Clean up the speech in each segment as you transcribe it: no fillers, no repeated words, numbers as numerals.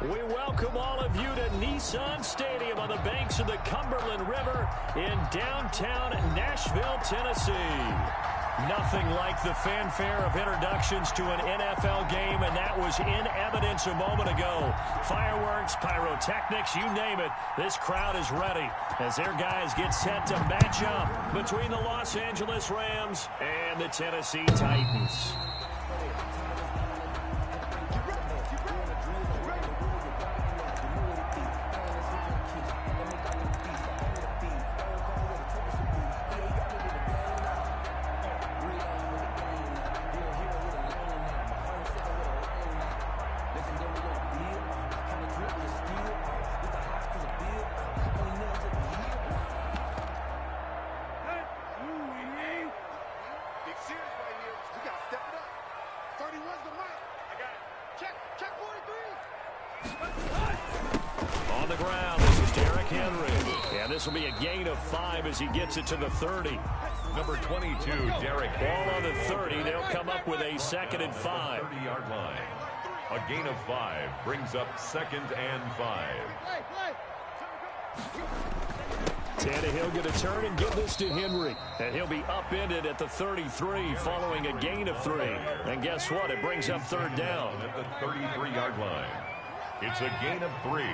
We welcome all of you to Nissan Stadium on the banks of the Cumberland River in downtown Nashville, Tennessee. Nothing like the fanfare of introductions to an NFL game, and that was in evidence a moment ago. Fireworks, pyrotechnics, you name it, this crowd is ready as their guys get set to match up between the Los Angeles Rams and the Tennessee Titans. On the ground, this is Derrick Henry. And this will be a gain of 5 as he gets it to the 30. Number 22, Derrick Henry. Ball on the 30. They'll come up with a 2nd and 5. 30-yard line. A gain of 5 brings up 2nd and 5. Tannehill going to turn and give this to Henry. And he'll be upended at the 33 following a gain of 3. And guess what? It brings up 3rd down. At the 33-yard line. It's a gain of 3.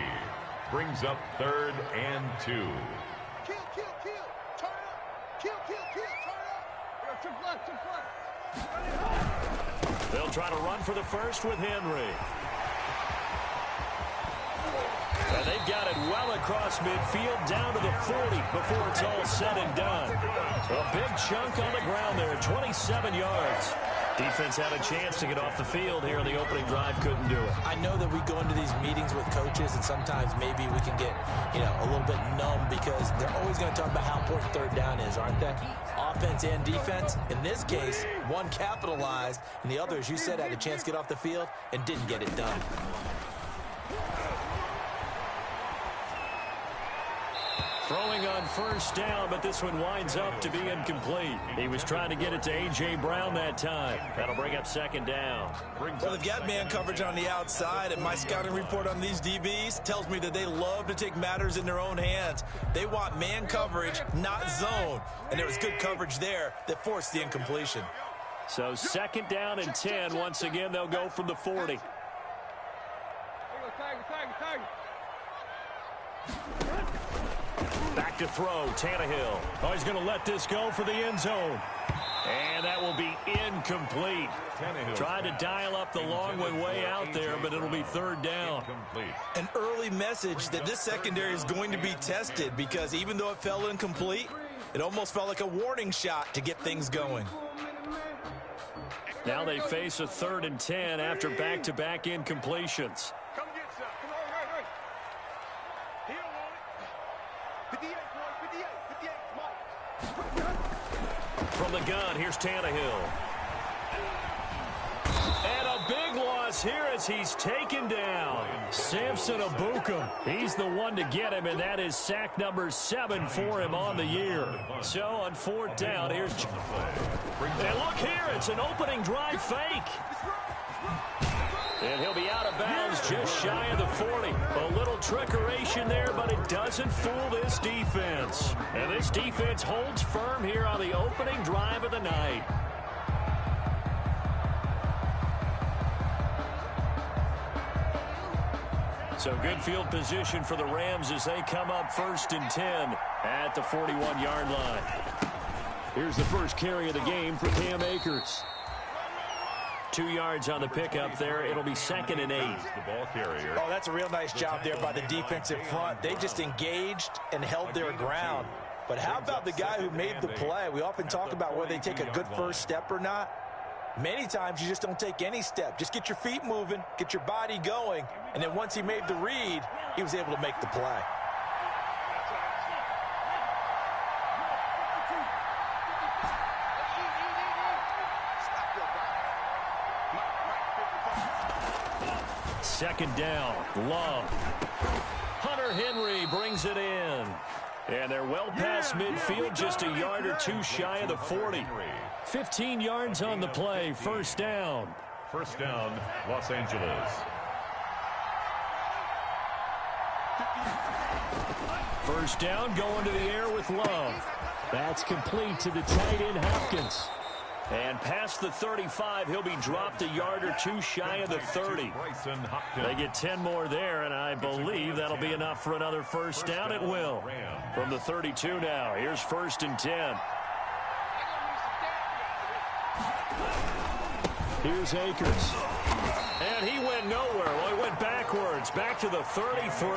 Brings up 3rd and 2. Kill. Turn up. Kill. Turn up. They'll try to run for the first with Henry. And they've got it well across midfield down to the 40 before it's all said and done. A big chunk on the ground there, 27 yards. Defense had a chance to get off the field here in the opening drive, couldn't do it. I know that we go into these meetings with coaches, and sometimes maybe we can get, a little bit numb because they're always going to talk about how important 3rd down is, aren't they? Offense and defense. In this case, one capitalized, and the other, as you said, had a chance to get off the field and didn't get it done. Throwing on 1st down, but this one winds up to be incomplete. He was trying to get it to A.J. Brown that time. That'll bring up 2nd down. Well, they've got man coverage on the outside, and my scouting report on these DBs tells me that they love to take matters in their own hands. They want man coverage, not zone. And there was good coverage there that forced the incompletion. So 2nd down and 10. Once again, they'll go from the 40. Back to throw, Tannehill. Oh, he's going to let this go for the end zone. And that will be incomplete. Trying to dial up the long one way out there, but it'll be 3rd down. An early message that this secondary is going to be tested because even though it fell incomplete, it almost felt like a warning shot to get things going. Now they face a 3rd and 10 after back-to-back incompletions. From the gun, here's Tannehill. And a big loss here as he's taken down. Samson Ebukam. He's the one to get him, and that is sack number 7 for him on the year. So on 4th down, here's... And look here, it's an opening drive fake. And he'll be out of bounds just shy of the 40. A little trickeration there, but it doesn't fool this defense. And this defense holds firm here on the opening drive of the night. So good field position for the Rams as they come up 1st and 10 at the 41-yard line. Here's the first carry of the game for Cam Akers. 2 yards on the pickup there. It'll be 2nd and 8. The ball carrier. Oh, that's a real nice job there by the defensive front. They just engaged and held their ground. But how about the guy who made the play? We often talk about whether they take a good first step or not. Many times you just don't take any step. Just get your feet moving, get your body going, and then once he made the read, he was able to make the play. Second down, Love. Hunter Henry brings it in. And they're well past midfield, just a yard or two shy of the 40. 15 yards on the play, first down. First down, Los Angeles. First down, going to the air with Love. That's complete to the tight end, Hopkins. And past the 35, he'll be dropped a yard or two shy of the 30. They get 10 more there, and I believe that'll be enough for another first down. It will. From the 32 now, here's 1st and 10. Here's Akers. And he went nowhere. Well, he went backwards, back to the 33.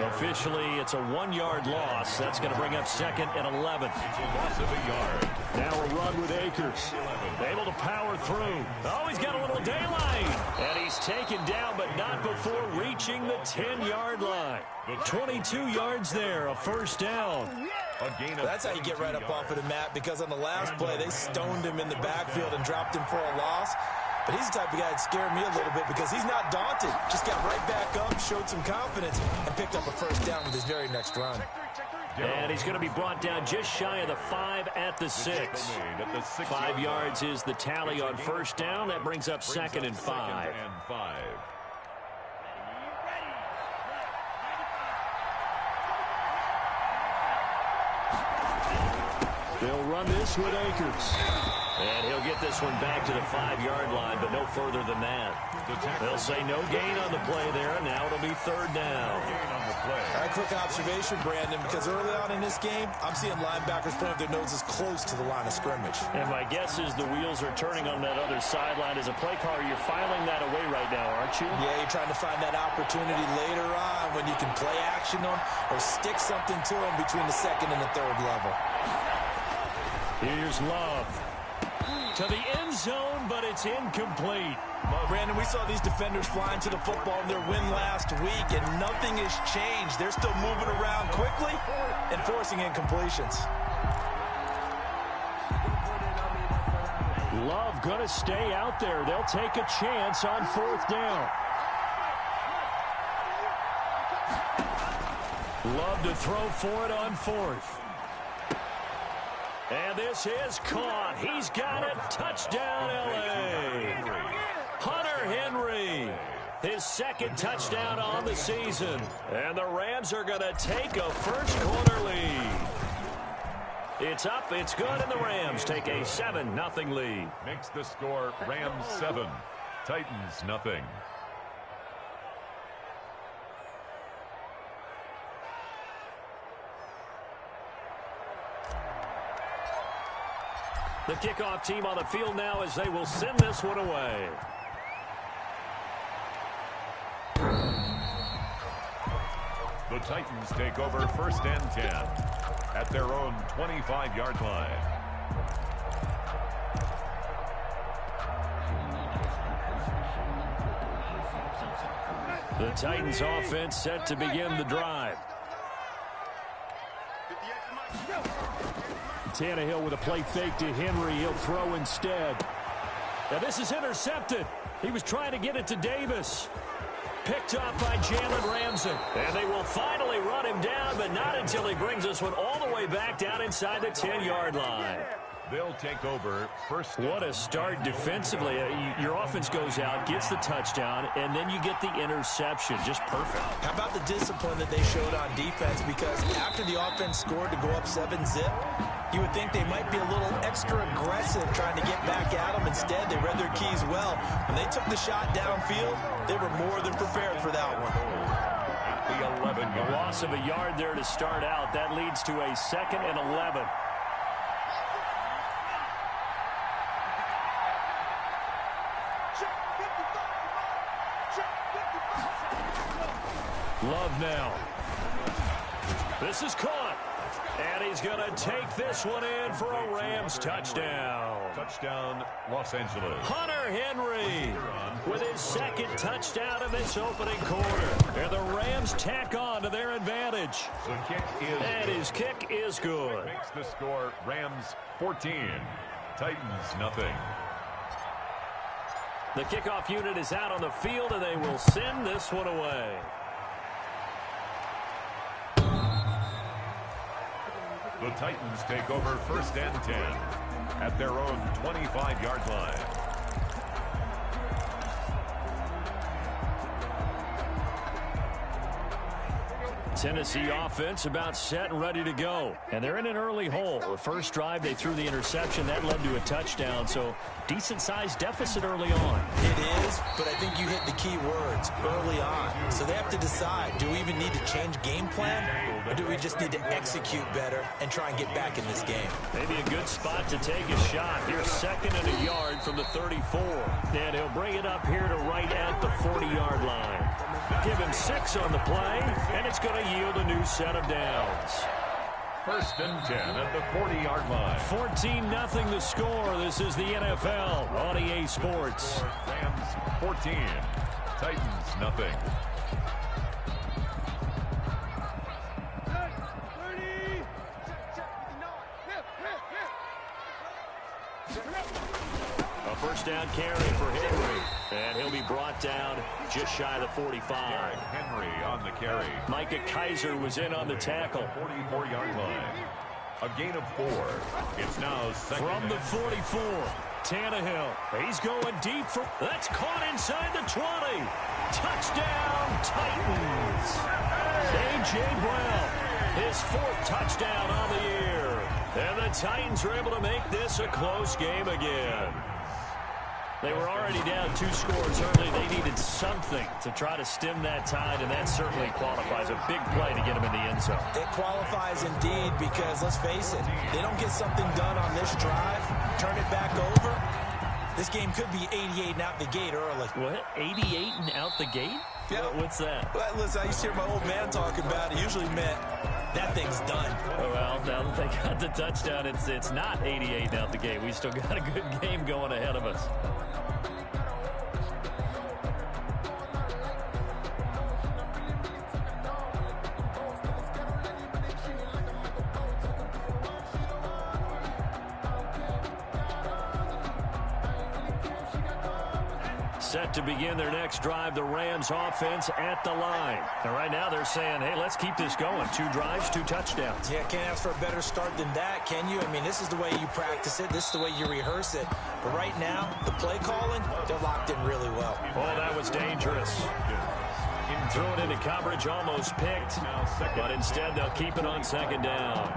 Officially, it's a 1-yard loss. That's going to bring up 2nd and 11. Loss of a yard. Now a run with Akers. Able to power through. Oh, he's got a little daylight. And he's taken down, but not before reaching the 10-yard line. 22 yards there, a first down. That's how you get right up off of the mat, because on the last play, they stoned him in the backfield and dropped him for a loss. But he's the type of guy that scared me a little bit because he's not daunted. Just got right back up, showed some confidence, and picked up a first down with his very next run. And he's going to be brought down just shy of the 5 at the 6. 5 yards is the tally on first down. That brings up 2nd and 5. They'll run this with Akers. And he'll get this one back to the 5-yard line, but no further than that. They'll say no gain on the play there, and now it'll be 3rd down. All right, quick observation, Brandon, because early on in this game, I'm seeing linebackers putting up their noses close to the line of scrimmage. And my guess is the wheels are turning on that other sideline. As a play caller, you're filing that away right now, aren't you? Yeah, you're trying to find that opportunity later on when you can play action on or stick something to them between the 2nd and the 3rd level. Here's Love. To the end zone, but it's incomplete. Brandon, we saw these defenders flying to the football in their win last week, and nothing has changed. They're still moving around quickly and forcing incompletions. Love going to stay out there. They'll take a chance on 4th down. Love to throw for it on 4th. And this is caught. He's got it. Touchdown, L.A. Hunter Henry, his 2nd touchdown on the season. And the Rams are going to take a first-quarter lead. It's up, it's good, and the Rams take a 7-0 lead. Makes the score Rams 7, Titans nothing. The kickoff team on the field now as they will send this one away. The Titans take over 1st and 10 at their own 25-yard line. The Titans offense set to begin the drive. Tannehill with a play fake to Henry. He'll throw instead. Now this is intercepted. He was trying to get it to Davis. Picked off by Jalen Ramsey. And they will finally run him down, but not until he brings this one all the way back down inside the 10-yard line. They'll take over 1st down. What a start defensively. Your offense goes out, gets the touchdown, and then you get the interception. Just perfect. How about the discipline that they showed on defense? Because after the offense scored to go up 7-zip, you would think they might be a little extra aggressive trying to get back at them. Instead, they read their keys well. When they took the shot downfield, they were more than prepared for that one. At the 11-yard. A loss of a yard there to start out. That leads to a 2nd and 11. Love now. This is caught. And he's going to take this one in for a Rams touchdown. Touchdown, Los Angeles. Hunter Henry with his 2nd touchdown of this opening quarter. And the Rams tack on to their advantage. The kick is and his kick is good. Makes the score Rams 14, Titans nothing. The kickoff unit is out on the field, and they will send this one away. The Titans take over 1st and 10 at their own 25-yard line. Tennessee offense about set and ready to go. And they're in an early hole. The first drive, they threw the interception. That led to a touchdown. So decent-sized deficit early on. It is, but I think you hit the key words, early on. So they have to decide, do we even need to change game plan? Or do we just need to execute better and try and get back in this game? Maybe a good spot to take a shot. Here's 2nd and a yard from the 34. And he'll bring it up here to right at the 40-yard line. Give him 6 on the play, and it's going to yield a new set of downs. 1st and 10 at the 40-yard line. 14-0 the score. This is the NFL on EA Sports. Rams 14, Titans nothing. A first down carry for Henry. And he'll be brought down just shy of the 45. Henry on the carry. Micah Kaiser was in on the tackle. 44-yard line. A gain of 4. It's now 2nd. From the 44, Tannehill. He's going deep for... That's caught inside the 20. Touchdown, Titans. A.J. Brown, his 4th touchdown on the year. And the Titans are able to make this a close game again. They were already down 2 scores early. They needed something to try to stem that tide, and that certainly qualifies. A big play to get them in the end zone. It qualifies indeed because, let's face it, they don't get something done on this drive, turn it back over, this game could be 88 and out the gate early. What? 88 and out the gate? Yeah. What's that? Well, listen, I used to hear my old man talk about it. Usually meant that thing's done. Oh, well, now that they got the touchdown, it's not 88 out the gate. We still got a good game going ahead of us. Set to begin their next drive, the Rams offense at the line. And right now they're saying, hey, let's keep this going. 2 drives, 2 touchdowns. Yeah, can't ask for a better start than that, can you? I mean, this is the way you practice it. This is the way you rehearse it. But right now, the play calling, they're locked in really well. Oh, that was dangerous. Threw it into coverage, almost picked. But instead, they'll keep it on 2nd down.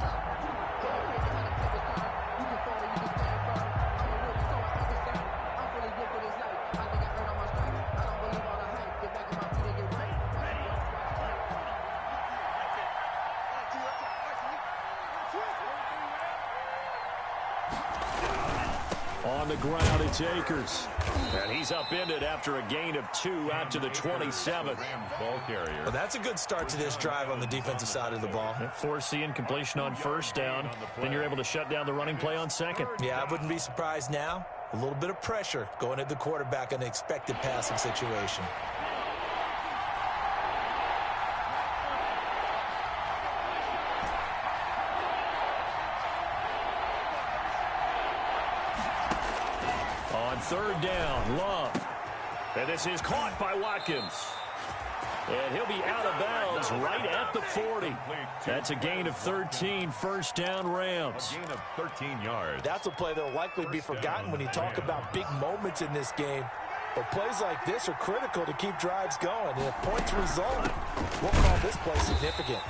On the ground, it's Akers. And he's upended after a gain of 2 out to the 27. Ball carrier. Well, that's a good start to this drive on the defensive side of the ball. Force the incompletion on 1st down. Then you're able to shut down the running play on 2nd. Yeah, I wouldn't be surprised now. A little bit of pressure going at the quarterback in an expected passing situation. On 3rd down, Love. And this is caught by Watkins. And he'll be out of bounds right at the 40. That's a gain of 13, 1st down Rams. A gain of 13 yards. That's a play that will likely be forgotten when you talk about big moments in this game. But plays like this are critical to keep drives going. And if points result, we'll call this play significant.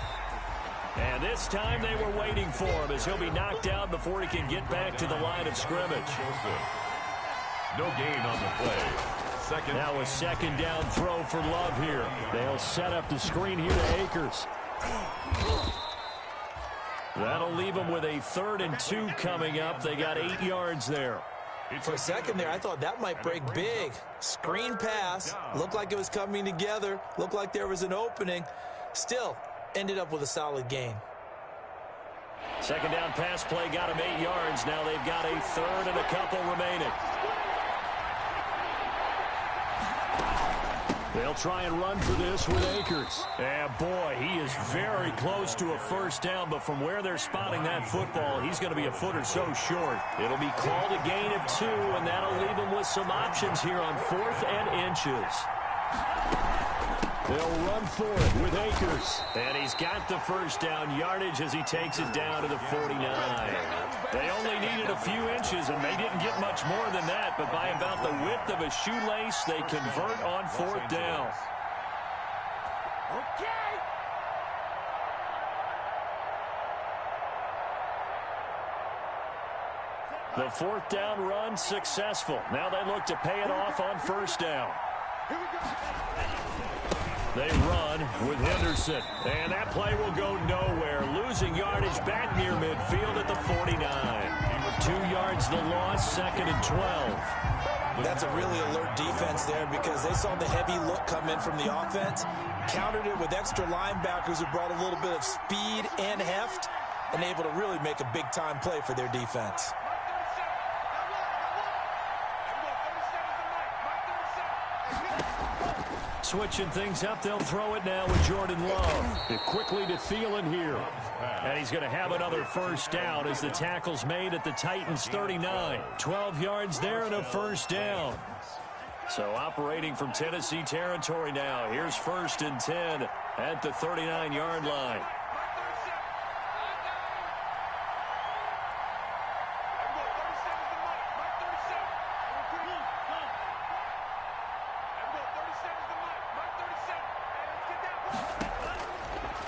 And this time they were waiting for him as he'll be knocked out before he can get back to the line of scrimmage. No gain on the play. Now a 2nd down throw for Love here. They'll set up the screen here to Akers. That'll leave them with a 3rd and 2 coming up. They got 8 yards there. For a second there, I thought that might break big. Screen pass. Looked like it was coming together. Looked like there was an opening. Still, ended up with a solid gain. 2nd down pass play got them 8 yards. Now they've got a 3rd and a couple remaining. They'll try and run for this with Akers. And boy, he is very close to a 1st down, but from where they're spotting that football, he's going to be a foot or so short. It'll be called a gain of 2, and that'll leave him with some options here on 4th and inches. They'll run for it with Akers. And he's got the 1st down yardage as he takes it down to the 49. They only needed a few inches, and they didn't get much more than that. But by about the width of a shoelace, they convert on 4th down. The fourth down run successful. Now they look to pay it off on first down. They run with Henderson. And that play will go nowhere. Losing yardage back near midfield at the 49. 2 yards the loss, 2nd and 12. That's a really alert defense there because they saw the heavy look come in from the offense, countered it with extra linebackers who brought a little bit of speed and heft, and able to really make a big-time play for their defense. Switching things up, they'll throw it now with Jordan Love. Quickly to Thielen here. And he's going to have another first down as the tackle's made at the Titans' 39. 12 yards there and a first down. So operating from Tennessee territory now. Here's 1st and 10 at the 39-yard line.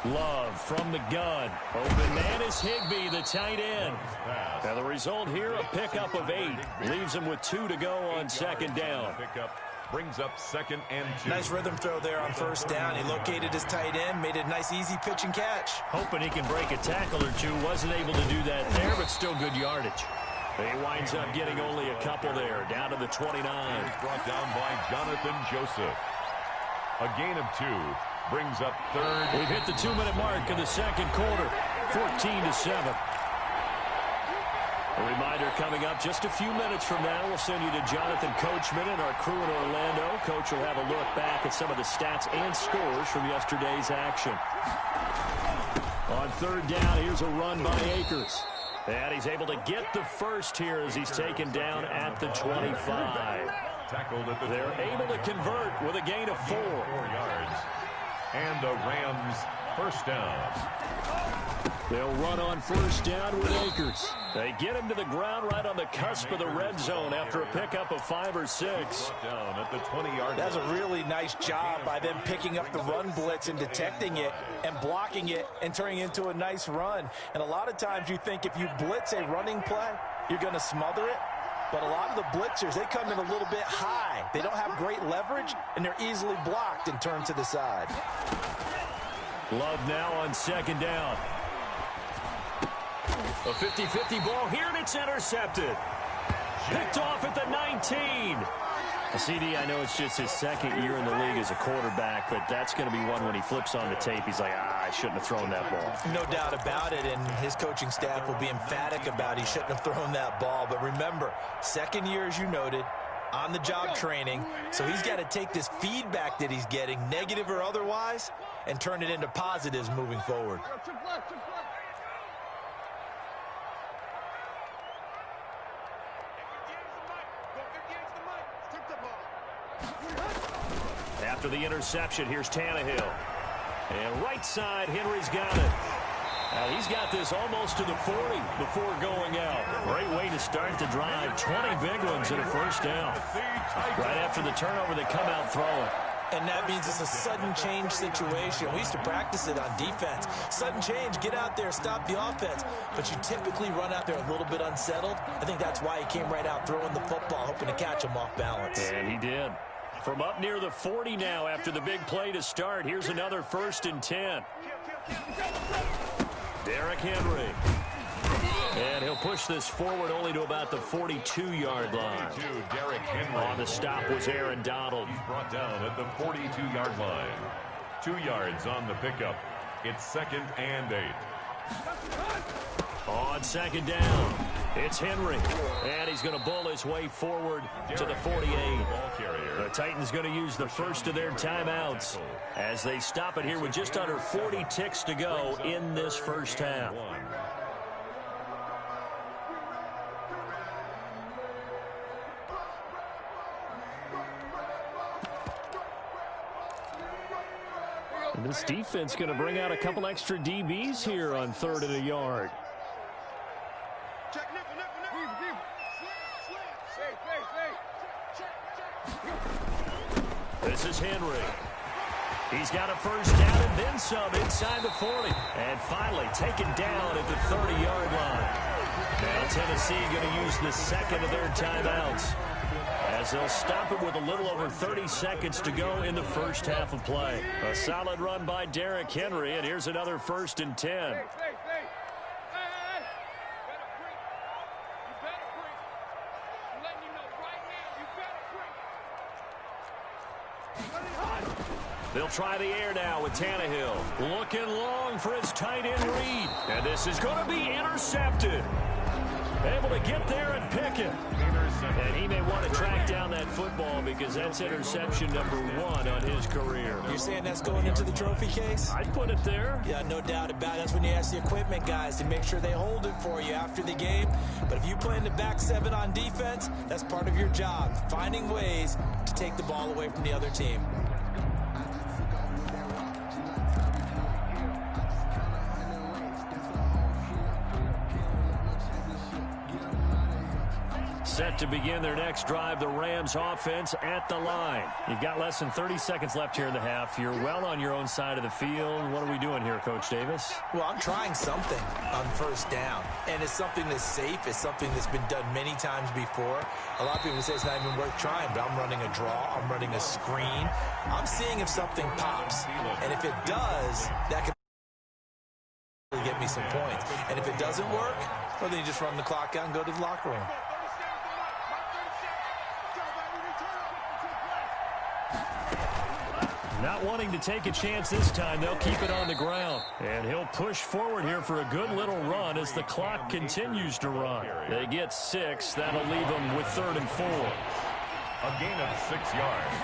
Love from the gun. Open man is Higbee, the tight end. Now the result here, a pickup of 8. Leaves him with 2 to go on 2nd down. Pickup brings up 2nd and 2. Nice rhythm throw there on first down. He located his tight end, made it a nice easy pitch and catch. Hoping he can break a tackle or two. Wasn't able to do that there, but still good yardage. He winds up getting only a couple there, down to the 29. He's brought down by Jonathan Joseph. A gain of 2. Brings up 3rd. We've hit the 2-minute mark in the 2nd quarter. 14-7. A reminder coming up just a few minutes from now. We'll send you to Jonathan Coachman and our crew in Orlando. Coach will have a look back at some of the stats and scores from yesterday's action. On 3rd down, here's a run by Akers. And he's able to get the first here as he's taken down at the 25. Tackled at the They're able to convert with a gain of 4. 4 yards. And the Rams first down. They'll run on first down with Akers. They get him to the ground right on the cusp of the red zone after a pickup of 5 or 6. Down at the 20-yard line. That's a really nice job by them picking up the run blitz and detecting it and blocking it and turning it into a nice run. And a lot of times you think if you blitz a running play, you're going to smother it. But a lot of the blitzers, they come in a little bit high. They don't have great leverage, and they're easily blocked and turned to the side. Love now on 2nd down. A 50-50 ball here, and it's intercepted. Picked off at the 19. CD, I know it's just his 2nd year in the league as a quarterback, but that's going to be one when he flips on the tape. He's like, I shouldn't have thrown that ball. No doubt about it, and his coaching staff will be emphatic about he shouldn't have thrown that ball. But remember, 2nd year, as you noted, on-the-job training, so he's got to take this feedback that he's getting, negative or otherwise, and turn it into positives moving forward. After the interception, here's Tannehill. And right side, Henry's got it. He's got this almost to the 40 before going out. Great way to start the drive. 20 big ones and a first down. Right after the turnover, they come out throwing. And that means it's a sudden change situation. We used to practice it on defense. Sudden change, get out there, stop the offense. But you typically run out there a little bit unsettled. I think that's why he came right out throwing the football, hoping to catch him off balance. And he did. From up near the 40 now after the big play to start. Here's another 1st and 10. Derrick Henry. And he'll push this forward only to about the 42-yard line. Derrick Henry. On the stop was Aaron Donald. He's brought down at the 42-yard line. 2 yards on the pickup. It's 2nd and 8. On 2nd down, it's Henry. And he's going to bull his way forward to the 48. The Titans going to use the first of their timeouts as they stop it here with just under 40 ticks to go in this first half. And this defense going to bring out a couple extra DBs here on 3rd and a yard. This is Henry. He's got a first down and then some inside the 40. And finally taken down at the 30-yard line. Now Tennessee going to use the second of their timeouts, as they'll stop it with a little over 30 seconds to go in the first half of play. A solid run by Derrick Henry, and here's another 1st and 10. They'll try the air now with Tannehill. Looking long for his tight end read. And this is going to be intercepted. Able to get there and pick it. And he may want to track down that football because that's interception number 1 on his career. You're saying that's going into the trophy case? I'd put it there. Yeah, no doubt about it. That's when you ask the equipment guys to make sure they hold it for you after the game. But if you play in the back 7 on defense, that's part of your job, finding ways to take the ball away from the other team. Set to begin their next drive, the Rams offense at the line. You've got less than 30 seconds left here in the half. You're well on your own side of the field. What are we doing here, Coach Davis? Well, I'm trying something on first down, and it's something that's safe. It's something that's been done many times before. A lot of people say it's not even worth trying, but I'm running a draw. I'm running a screen. I'm seeing if something pops, and if it does, that could get me some points. And if it doesn't work, well, then you just run the clock out and go to the locker room. Not wanting to take a chance this time, they'll keep it on the ground. And he'll push forward here for a good little run as the clock continues to run. They get 6. That'll leave them with 3rd and 4. A gain of 6 yards.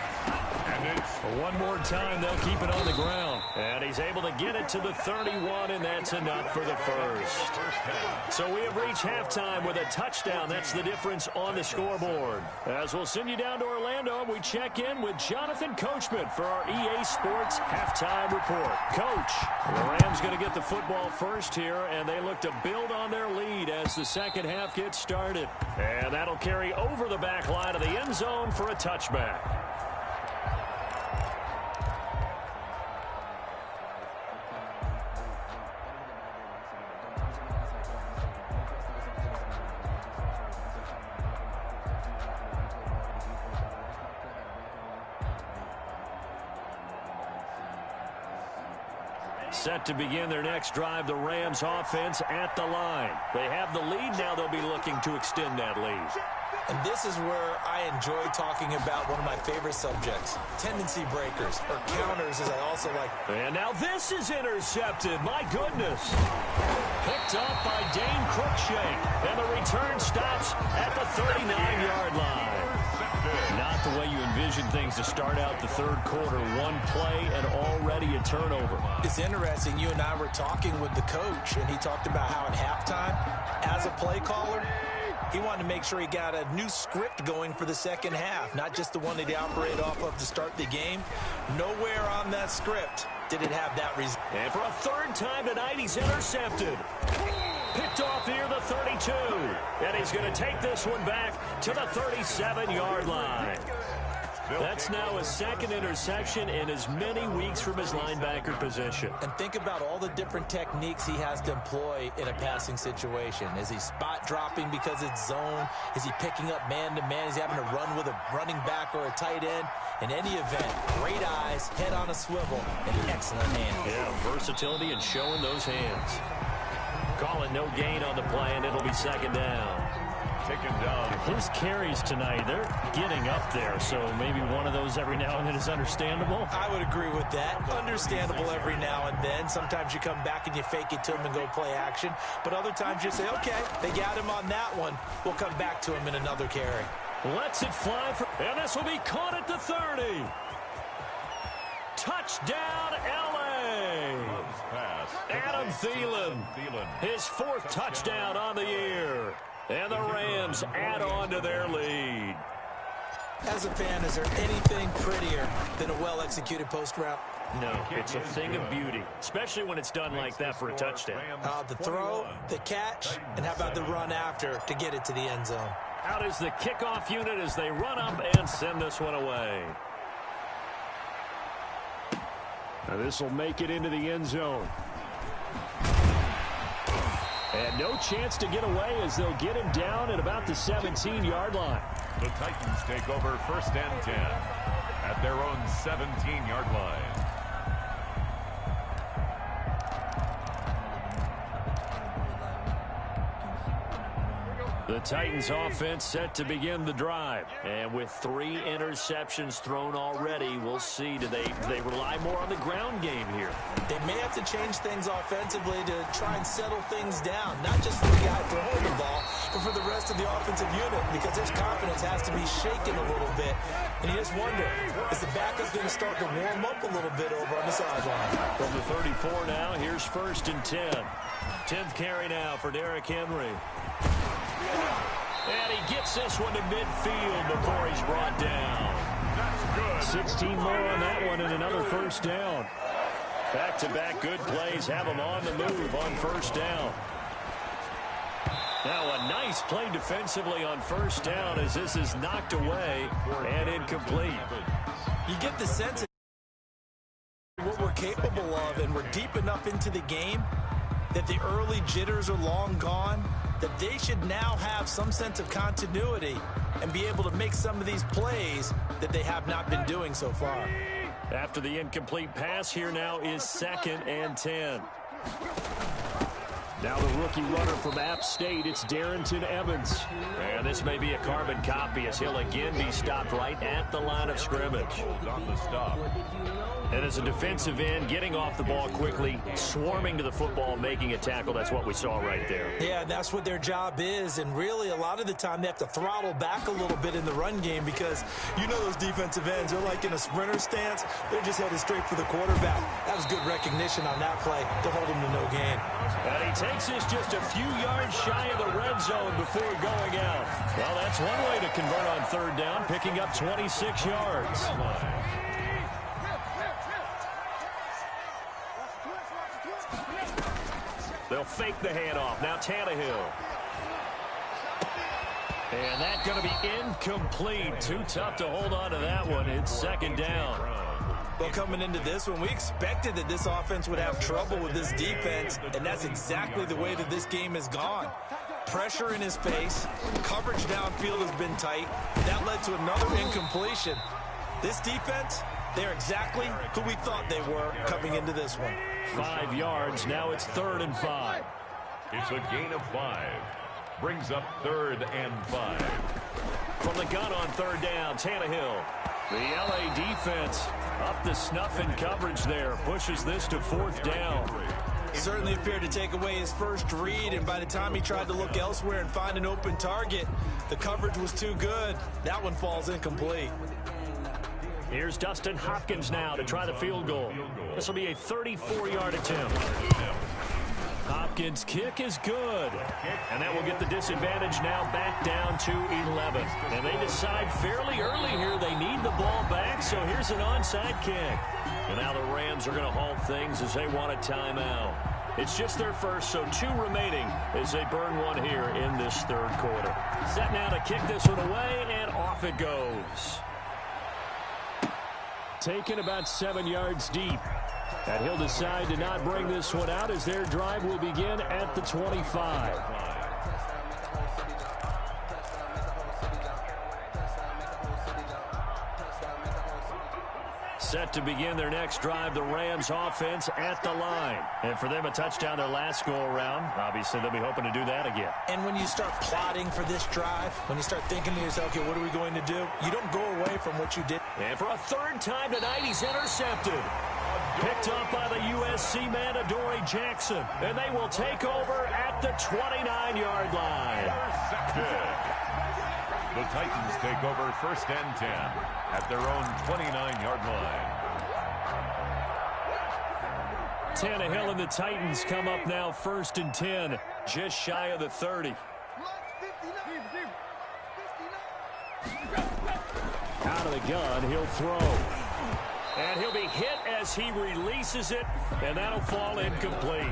And it's one more time, they'll keep it on the ground. And he's able to get it to the 31, and that's enough for the first. So we have reached halftime with a touchdown. That's the difference on the scoreboard. As we'll send you down to Orlando, we check in with Jonathan Coachman for our EA Sports Halftime Report. Coach, the Rams going to get the football first here, and they look to build on their lead as the second half gets started. And that'll carry over the back line of the end zone for a touchback. Set to begin their next drive, the Rams offense at the line. They have the lead now. They'll be looking to extend that lead. And this is where I enjoy talking about one of my favorite subjects, tendency breakers, or counters, as I also like. And now this is intercepted. My goodness. Picked up by Dane Cruikshank. And the return stops at the 39-yard line. Not the way you envision things to start out the third quarter. One play and already a turnover. It's interesting. You and I were talking with the coach, and he talked about how at halftime, as a play caller, he wanted to make sure he got a new script going for the second half, not just the one that he operated off of to start the game. Nowhere on that script did it have that result. And for a third time tonight, he's intercepted. Picked off near the 32. And he's going to take this one back to the 37-yard line. That's now his second interception in as many weeks from his linebacker position. And think about all the different techniques he has to employ in a passing situation. Is he spot dropping because it's zone? Is he picking up man-to-man? Is he having to run with a running back or a tight end? In any event, great eyes, head on a swivel, and excellent hands. Yeah, versatility and showing those hands. Calling no gain on the play, and it'll be second down. taken down. His carries tonight, they're getting up there, so maybe one of those every now and then is understandable. I would agree with that. Understandable every now and then. Sometimes you come back and you fake it to him and go play action. But other times you say, okay, they got him on that one. We'll come back to him in another carry. Lets it fly, and this will be caught at the 30. Touchdown, L.A. Adam Thielen, his fourth touchdown on the year. And the Rams add on to their lead. As a fan, is there anything prettier than a well-executed post route? No, it's a thing of beauty, especially when it's done like that for a touchdown. The throw, the catch, and how about the run after to get it to the end zone? Out is the kickoff unit as they run up and send this one away. Now this will make it into the end zone. And no chance to get away as they'll get him down at about the 17-yard line. The Titans take over 1st and 10 at their own 17-yard line. The Titans offense set to begin the drive. And with 3 interceptions thrown already, we'll see. Do they rely more on the ground game here? They may have to change things offensively to try and settle things down. Not just for the guy throwing the ball, but for the rest of the offensive unit, because his confidence has to be shaken a little bit. And you just wonder, is the backup going to start to warm up a little bit over on the sideline? From the 34 now, here's 1st and 10. 10th carry now for Derrick Henry. And he gets this one to midfield before he's brought down. That's good. 16 more on that one and another 1st down. Back-to-back good plays have him on the move on 1st down. Now a nice play defensively on 1st down as this is knocked away and incomplete. You get the sense of what we're capable of, and we're deep enough into the game that the early jitters are long gone, that they should now have some sense of continuity and be able to make some of these plays that they have not been doing so far. After the incomplete pass, here now is 2nd and 10. Now the rookie runner from App State, it's Darrington Evans. And this may be a carbon copy as he'll again be stopped right at the line of scrimmage. On the stop. And as a defensive end, getting off the ball quickly, swarming to the football, making a tackle, that's what we saw right there. Yeah, that's what their job is, and really a lot of the time they have to throttle back a little bit in the run game because you know those defensive ends, they're like in a sprinter stance. They're just headed straight for the quarterback. That was good recognition on that play to hold him to no gain. And he takes this just a few yards shy of the red zone before going out. Well, that's one way to convert on 3rd down, picking up 26 yards. They'll fake the handoff. Now Tannehill. And that's going to be incomplete. Too tough to hold on to that one. It's 2nd down. Well, coming into this one, we expected that this offense would have trouble with this defense, and that's exactly the way that this game has gone. Pressure in his face. Coverage downfield has been tight. That led to another incompletion. This defense, they're exactly who we thought they were coming into this one. 5 yards. Now it's 3rd and 5. It's a gain of 5. Brings up 3rd and 5. From the gun on 3rd down, Tannehill. The LA defense up to snuff in coverage there. Pushes this to 4th down. He certainly appeared to take away his first read, and by the time he tried to look elsewhere and find an open target, the coverage was too good. That one falls incomplete. Here's Dustin Hopkins now to try the field goal. This will be a 34-yard attempt. Hopkins' kick is good. And that will get the disadvantage now back down to 11. And they decide fairly early here they need the ball back, so here's an onside kick. And now the Rams are going to halt things as they want a timeout. It's just their first, so 2 remaining as they burn one here in this 3rd quarter. Set now to kick this one away, and off it goes. Taken about 7 yards deep. And he'll decide to not bring this one out as their drive will begin at the 25. Set to begin their next drive, the Rams offense at the line. And for them, a touchdown their last go-around. Obviously, they'll be hoping to do that again. And when you start plotting for this drive, when you start thinking to yourself, okay, what are we going to do? You don't go away from what you did. And for a 3rd time tonight, he's intercepted. Picked up by the USC man, Adoree Jackson. And they will take over at the 29-yard line. The Titans take over 1st and 10 at their own 29-yard line. Tannehill and the Titans come up now 1st and 10, just shy of the 30. Out of the gun, he'll throw. And he'll be hit as he releases it, and that'll fall incomplete.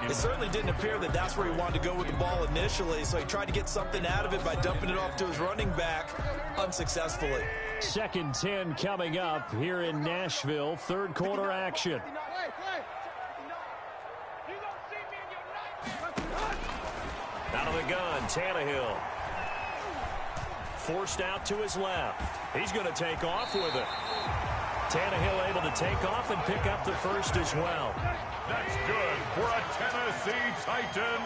It certainly didn't appear that that's where he wanted to go with the ball initially, so he tried to get something out of it by dumping it off to his running back unsuccessfully. 2nd 10 coming up here in Nashville, 3rd quarter action. Out of the gun, Tannehill. Forced out to his left. He's going to take off with it. Tannehill able to take off and pick up the first as well. That's good for a Tennessee Titan.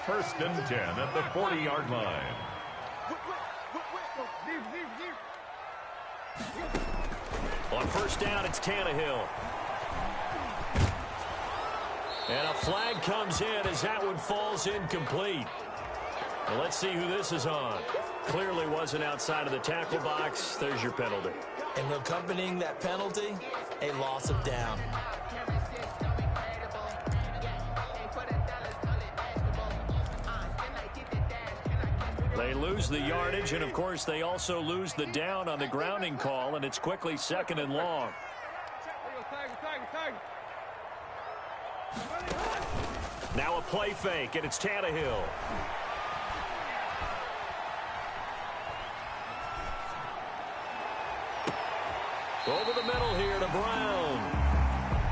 First and 10 at the 40-yard line. On first down, it's Tannehill. And a flag comes in as that one falls incomplete. Well, let's see who this is on. Clearly wasn't outside of the tackle box. There's your penalty. And accompanying that penalty, a loss of down. They lose the yardage, and, of course, they also lose the down on the grounding call, and it's quickly second and long. Now a play fake, and it's Tannehill. Over the middle here to Brown.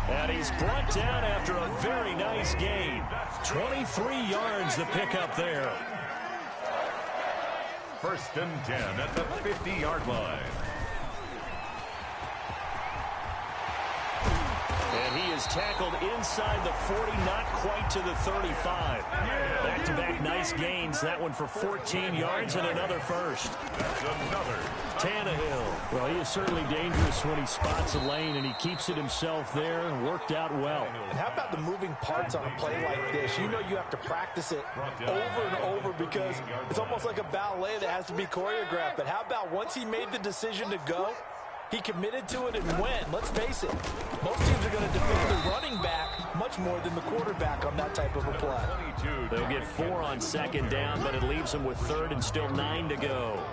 And he's brought down after a very nice gain. 23 yards the pickup there. First and 10 at the 50-yard line. And he is tackled inside the 40, not quite to the 35. Back-to-back nice gains. That one for 14 yards and another first. That's another. Tannehill. Well, he is certainly dangerous when he spots a lane, and he keeps it himself there and worked out well. And how about the moving parts on a play like this? You know you have to practice it over and over because it's almost like a ballet that has to be choreographed. But how about once he made the decision to go, he committed to it and went. Let's face it, most teams are going to defend the running back much more than the quarterback on that type of a play. They'll get 4 on second down, but it leaves them with third and still 9 to go.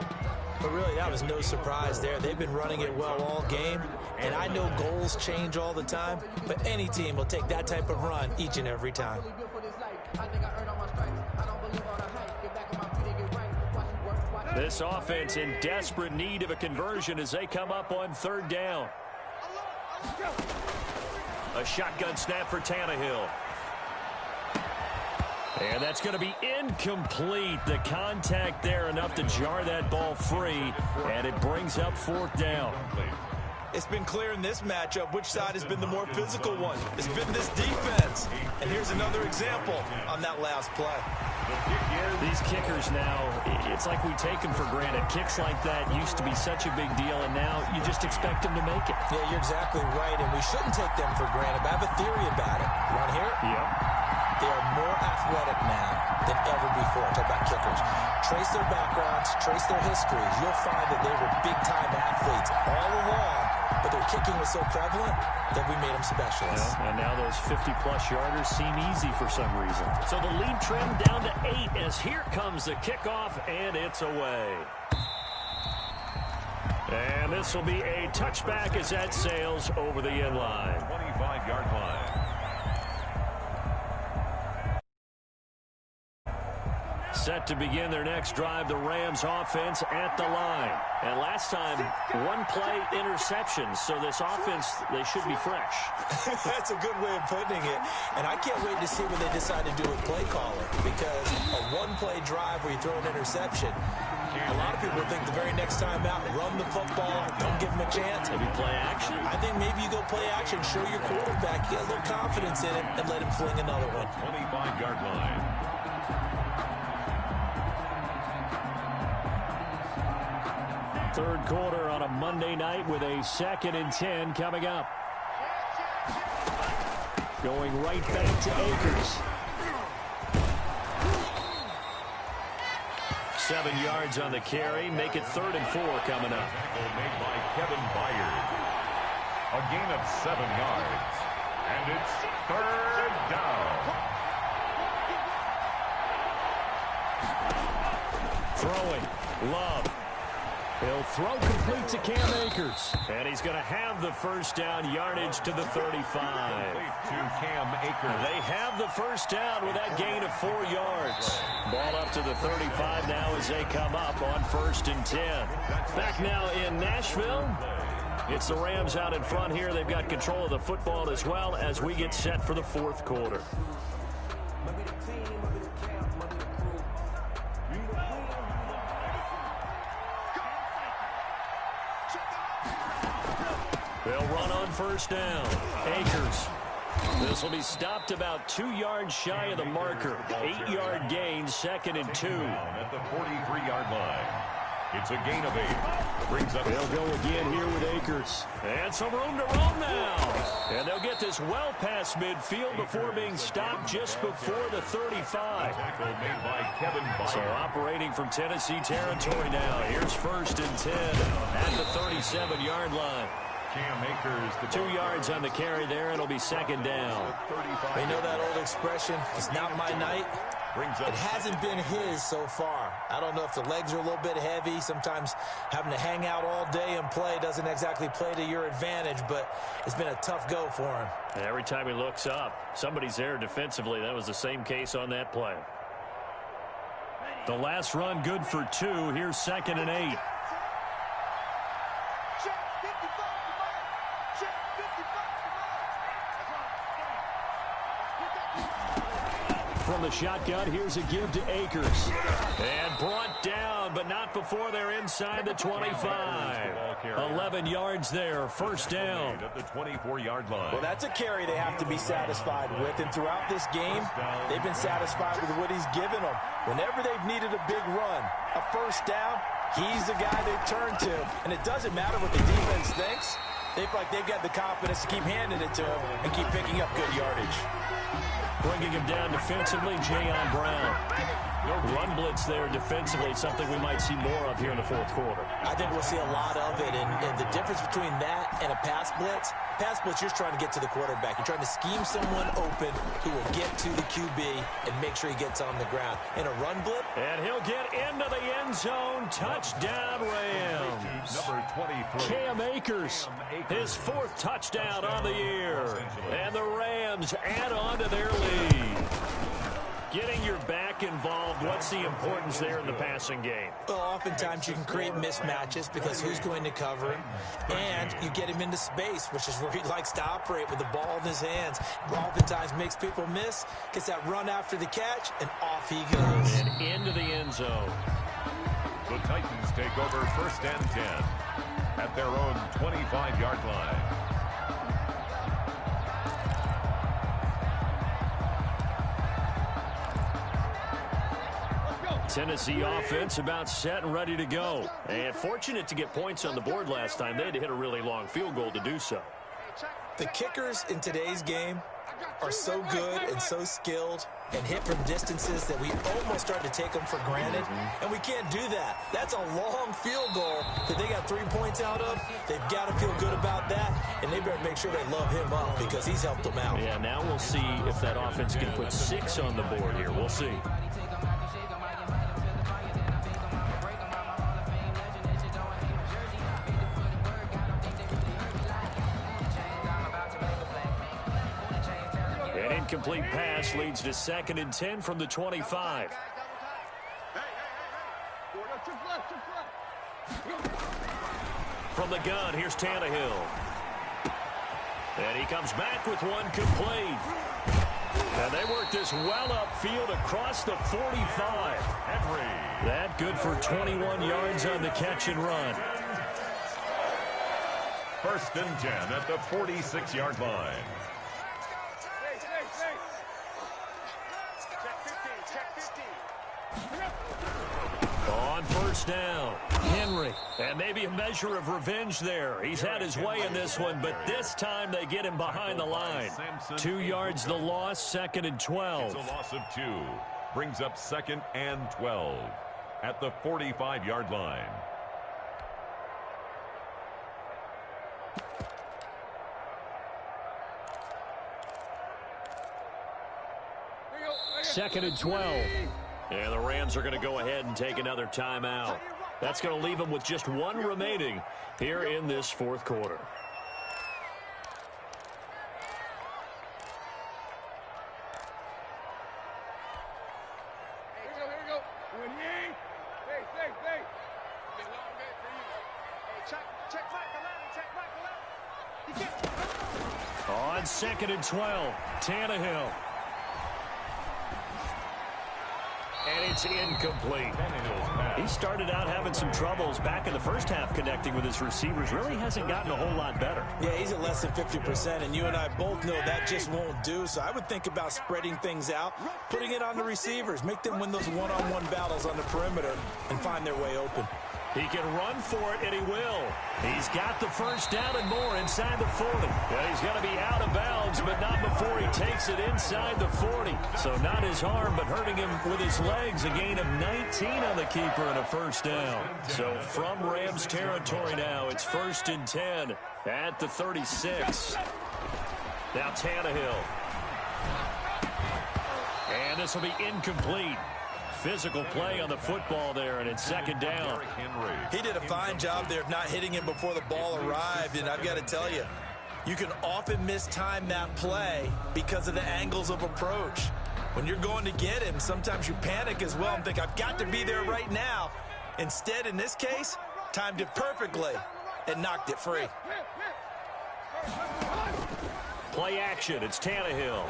But really, that was no surprise there. They've been running it well all game, and I know goals change all the time, but any team will take that type of run each and every time. This offense in desperate need of a conversion as they come up on third down. A shotgun snap for Tannehill. And that's going to be incomplete. The contact there enough to jar that ball free, and it brings up fourth down. It's been clear in this matchup which side has been the more physical one. It's been this defense. And here's another example on that last play. These kickers now, it's like we take them for granted. Kicks like that used to be such a big deal, and now you just expect them to make it. Yeah, you're exactly right, and we shouldn't take them for granted. But I have a theory about it. You want to hear it? Yep. They are more athletic now than ever before. Talk about kickers. Trace their backgrounds, trace their histories. You'll find that they were big-time athletes all along, but their kicking was so prevalent that we made them specialists. Yeah, and now those 50-plus yarders seem easy for some reason. So the lead trimmed down to 8 as here comes the kickoff, and it's away. And this will be a touchback as that sails over the end line. 25-yard line. Set to begin their next drive, the Rams offense at the line. And last time, one-play interceptions, so this offense, they should be fresh. That's a good way of putting it. And I can't wait to see what they decide to do with play caller, because a one-play drive where you throw an interception, a lot of people think the very next time out, run the football, don't give them a chance. Maybe play action? I think maybe you go play action, show your quarterback, get a little confidence in him, and let him fling another one. 25-yard line. Third quarter on a Monday night with a 2nd and 10 coming up. Going right back to Akers. 7 yards on the carry. Make it 3rd and 4 coming up. Made by Kevin Byard. A gain of 7 yards. And it's 3rd down. Throwing. Love. He'll throw complete to Cam Akers. And he's going to have the first down, yardage to the 35. To Cam Akers. They have the first down with that gain of 4 yards. Ball up to the 35 now as they come up on 1st and 10. Back now in Nashville. It's the Rams out in front here. They've got control of the football as well as we get set for the 4th quarter. They'll run on first down. Akers. This will be stopped about 2 yards shy of the marker. 8-yard gain, 2nd and 2. At the 43-yard line. It's a gain of 8. Brings up. They'll go again here with Akers. And some room to roam now. And they'll get this well past midfield before being stopped just before the 35. Tackle made by Kevin Byard. So operating from Tennessee territory now. Here's 1st and 10 at the 37-yard line. Cam Akers. 2 yards on the carry there. It'll be 2nd down. You know that old expression, it's not my night? It hasn't been his so far. I don't know if the legs are a little bit heavy. Sometimes having to hang out all day and play doesn't exactly play to your advantage, but it's been a tough go for him. And every time he looks up, somebody's there defensively. That was the same case on that play. The last run good for 2. Here's 2nd and 8. From the shotgun, here's a give to Akers. And brought down, but not before they're inside the 25. 11 yards there, 1st down. At the 24-yard line. Well, that's a carry they have to be satisfied with. And throughout this game, they've been satisfied with what he's given them. Whenever they've needed a big run, a 1st down, he's the guy they've turned to. And it doesn't matter what the defense thinks. They feel like they've got the confidence to keep handing it to him and keep picking up good yardage. Bringing him down defensively, Jayon Brown. No run blitz there defensively, something we might see more of here in the 4th quarter. I think we'll see a lot of it, and the difference between that and a pass blitz, you're just trying to get to the quarterback. You're trying to scheme someone open who will get to the QB and make sure he gets on the ground. In a run blitz. And he'll get into the end zone. Touchdown, Rams. Number 23. Cam Akers, his 4th touchdown on the year. And the Rams add on to their lead. Getting your back involved, what's the importance there in the passing game? Well, oftentimes you can create mismatches because who's going to cover him, and you get him into space, which is where he likes to operate with the ball in his hands. Oftentimes makes people miss, gets that run after the catch, and off he goes. And into the end zone. The Titans take over 1st and 10 at their own 25-yard line. Tennessee offense about set and ready to go. And fortunate to get points on the board last time. They had to hit a really long field goal to do so. The kickers in today's game are so good and so skilled and hit from distances that we almost start to take them for granted. And we can't do that. That's a long field goal that they got 3 points out of. They've got to feel good about that, and they better make sure they love him up because he's helped them out. Yeah, now we'll see if that offense can put 6 on the board here. We'll see. An incomplete pass leads to 2nd and 10 from the 25. From the gun, here's Tannehill. And he comes back with one complete. And they work this well upfield across the 45. Henry. That good for 21 yards on the catch and run. 1st and 10 at the 46-yard line. On 1st down, Henry. And maybe a measure of revenge there. He's had his way in this one, but this time they get him behind the line. 2 yards the loss, 2nd and 12. It's a loss of 2. Brings up 2nd and 12 at the 45-yard line. Second and 12. And the Rams are going to go ahead and take another timeout. That's going to leave them with just 1 remaining here in this 4th quarter. Here we go. Hey. Been a long day for you. Hey, check back, On 2nd and 12, Tannehill. And it's incomplete. He started out having some troubles back in the first half connecting with his receivers. Really hasn't gotten a whole lot better. Yeah, he's at less than 50%, and you and I both know that just won't do. So I would think about spreading things out, putting it on the receivers, make them win those one-on-one battles on the perimeter and find their way open. He can run for it, and he will. He's got the first down and more inside the 40. Yeah, he's going to be out of bounds, but not before he takes it inside the 40. So not his arm, but hurting him with his legs. A gain of 19 on the keeper and a first down. So from Rams territory now, it's 1st and 10 at the 36. Now Tannehill. And this will be incomplete. Physical play on the football there, and it's 2nd down. He did a fine job there of not hitting him before the ball arrived, and I've got to tell you, you can often mistime that play because of the angles of approach. When you're going to get him, sometimes you panic as well and think, I've got to be there right now. Instead, in this case, timed it perfectly and knocked it free. Play action, it's Tannehill.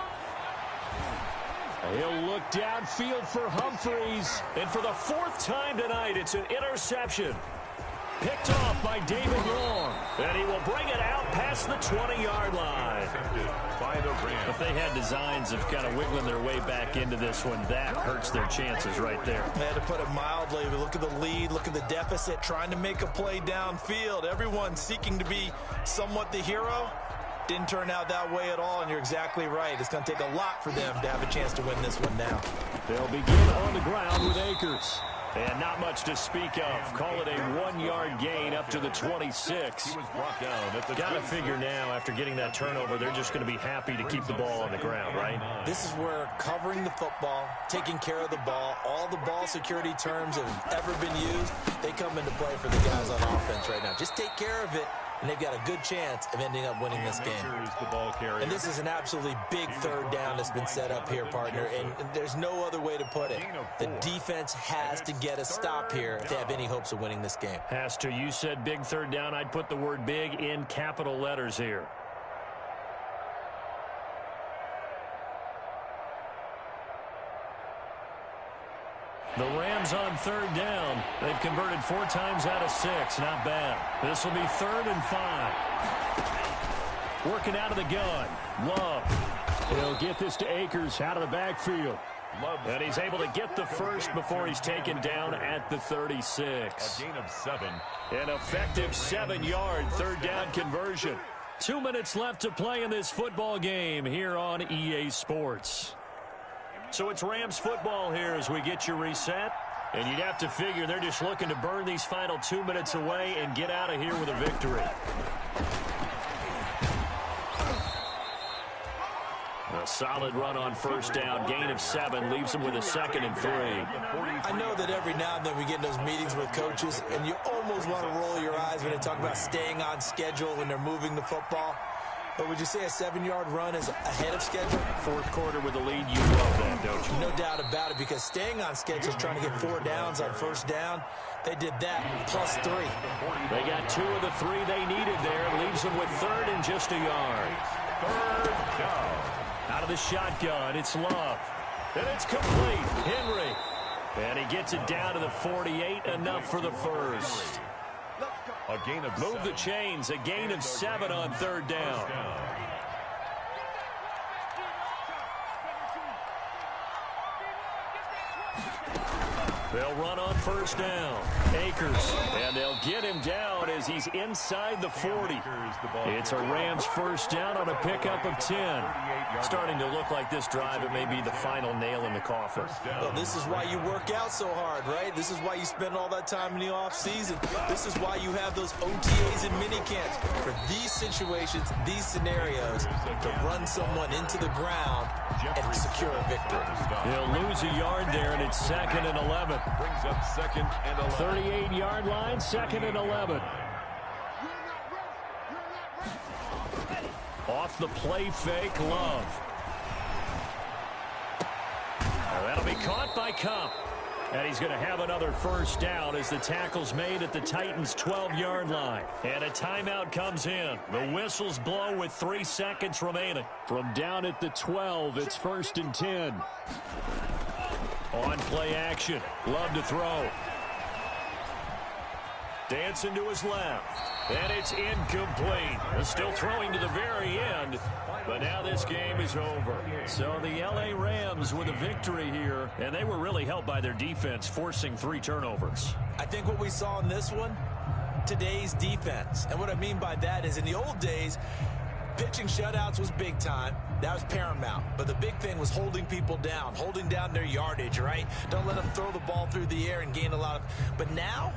He'll look downfield for Humphreys. And for the 4th time tonight, it's an interception. Picked off by David Long. And he will bring it out past the 20-yard line. If they had designs of kind of wiggling their way back into this one, that hurts their chances right there. I had to put it mildly. Look at the lead, look at the deficit, trying to make a play downfield. Everyone seeking to be somewhat the hero. Didn't turn out that way at all, and you're exactly right. It's going to take a lot for them to have a chance to win this one now. They'll begin on the ground with Akers. And not much to speak of. Call it a 1-yard gain up to the 26. He was brought down at the Got to figure now, after getting that turnover, they're just going to be happy to keep the ball on the ground, right? This is where covering the football, taking care of the ball, all the ball security terms that have ever been used, they come into play for the guys on offense right now. Just take care of it, and they've got a good chance of ending up winning this game. And this is an absolutely big 3rd down that's been set up here, partner, and there's no other way to put it. The defense has to get a stop here to have any hopes of winning this game. Has to. You said big 3rd down. I'd put the word big in capital letters here. The Rams on 3rd down. They've converted 4 times out of 6. Not bad. This will be 3rd and 5. Working out of the gun. Love. He'll get this to Akers out of the backfield. And he's able to get the first before he's taken down at the 36. A gain of 7. An effective 7-yard 3rd down conversion. 2 minutes left to play in this football game here on EA Sports. So it's Rams football here as we get you reset. And you'd have to figure they're just looking to burn these final 2 minutes away and get out of here with a victory. A solid run on 1st down. Gain of 7 leaves them with a 2nd and 3. I know that every now and then we get in those meetings with coaches, and you almost want to roll your eyes when they talk about staying on schedule when they're moving the football. But would you say a 7-yard run is ahead of schedule? 4th quarter with the lead, you love that, don't you? No doubt about it, because staying on schedule is trying to get 4 downs on 1st down. They did that, plus 3. They got 2 of the 3 they needed there. Leaves them with 3rd and just a yard. 3rd down. Out of the shotgun, it's Love. And it's complete. Henry. And he gets it down to the 48, enough for the first. A gain of Move the chains, a gain of 7 on 3rd down. They'll run on 1st down. Akers, and they'll get him down as he's inside the 40. It's a Rams 1st down on a pickup of 10. Starting to look like this drive, it may be the final nail in the coffin. Well, this is why you work out so hard, right? This is why you spend all that time in the offseason. This is why you have those OTAs and minicamps. For these situations, these scenarios, to run someone into the ground and secure a victory. He'll lose a yard there, and it's 2nd and 11. Brings up 2nd and 11. 38-yard line, 2nd and 11. Off the play fake, Love. That'll be caught by Cup. And he's going to have another 1st down as the tackle's made at the Titans' 12-yard line. And a timeout comes in. The whistles blow with 3 seconds remaining. From down at the 12, it's 1st and 10. On play action. Love to throw. Dancing to his left. And it's incomplete. Still throwing to the very end. But now this game is over. So the L.A. Rams with a victory here. And they were really helped by their defense, forcing 3 turnovers. I think what we saw in this one, today's defense. And what I mean by that is in the old days, pitching shutouts was big time. That was paramount. But the big thing was holding people down, holding down their yardage, right? Don't let them throw the ball through the air and gain a lot of... But now,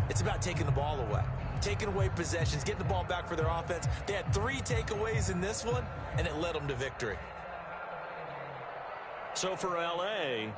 it's about taking the ball away. Taking away possessions, getting the ball back for their offense. They had 3 takeaways in this one, and it led them to victory. So for L.A.,